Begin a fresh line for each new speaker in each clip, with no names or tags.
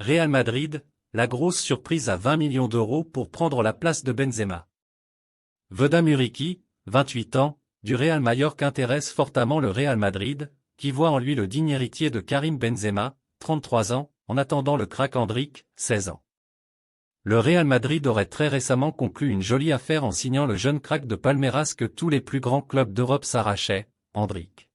Real Madrid, la grosse surprise à 20 millions d'euros pour prendre la place de Benzema. Vedat Muriqi, 28 ans, du Real Mallorca intéresse fortement le Real Madrid, qui voit en lui le digne héritier de Karim Benzema, 33 ans, en attendant le crack Endrick, 16 ans. Le Real Madrid aurait très récemment conclu une jolie affaire en signant le jeune crack de Palmeiras que tous les plus grands clubs d'Europe s'arrachaient, Endrick.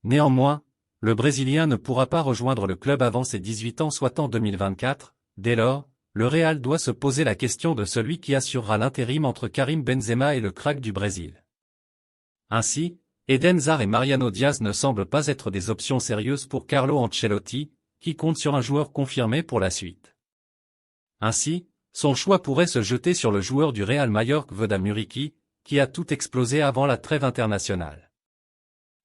Néanmoins, le Brésilien ne pourra pas rejoindre le club avant ses 18 ans soit en 2024, dès lors, le Real doit se poser la question de celui qui assurera l'intérim entre Karim Benzema et le crack du Brésil. Ainsi, Eden Hazard et Mariano Diaz ne semblent pas être des options sérieuses pour Carlo Ancelotti, qui compte sur un joueur confirmé pour la suite. Ainsi, son choix pourrait se jeter sur le joueur du Real Mallorca Vedat Muriqi, qui a tout explosé avant la trêve internationale.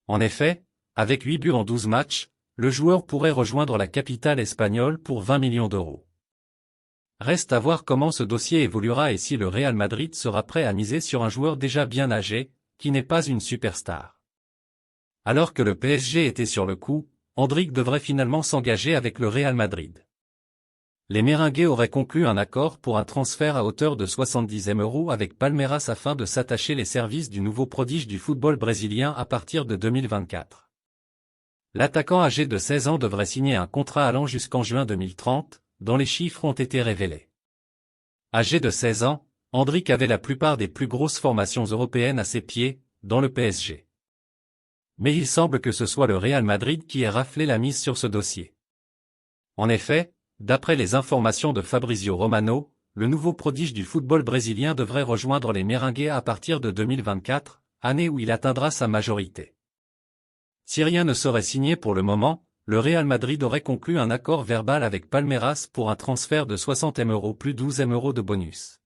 En effet, avec 8 buts en 12 matchs, le joueur pourrait rejoindre la capitale espagnole pour 20 millions d'euros. Reste à voir comment ce dossier évoluera et si le Real Madrid sera prêt à miser sur un joueur déjà bien âgé, qui n'est pas une superstar. Alors que le PSG était sur le coup, Endrick devrait finalement s'engager avec le Real Madrid. Les Merengues auraient conclu un accord pour un transfert à hauteur de 70 M € avec Palmeiras afin de s'attacher les services du nouveau prodige du football brésilien à partir de 2024. L'attaquant âgé de 16 ans devrait signer un contrat allant jusqu'en juin 2030, dont les chiffres ont été révélés. Âgé de 16 ans, Endrick avait la plupart des plus grosses formations européennes à ses pieds, dans le PSG. Mais il semble que ce soit le Real Madrid qui ait raflé la mise sur ce dossier. En effet, d'après les informations de Fabrizio Romano, le nouveau prodige du football brésilien devrait rejoindre les Merengues à partir de 2024, année où il atteindra sa majorité. Si rien ne serait signé pour le moment, le Real Madrid aurait conclu un accord verbal avec Palmeiras pour un transfert de 60 M € plus 12 M € de bonus.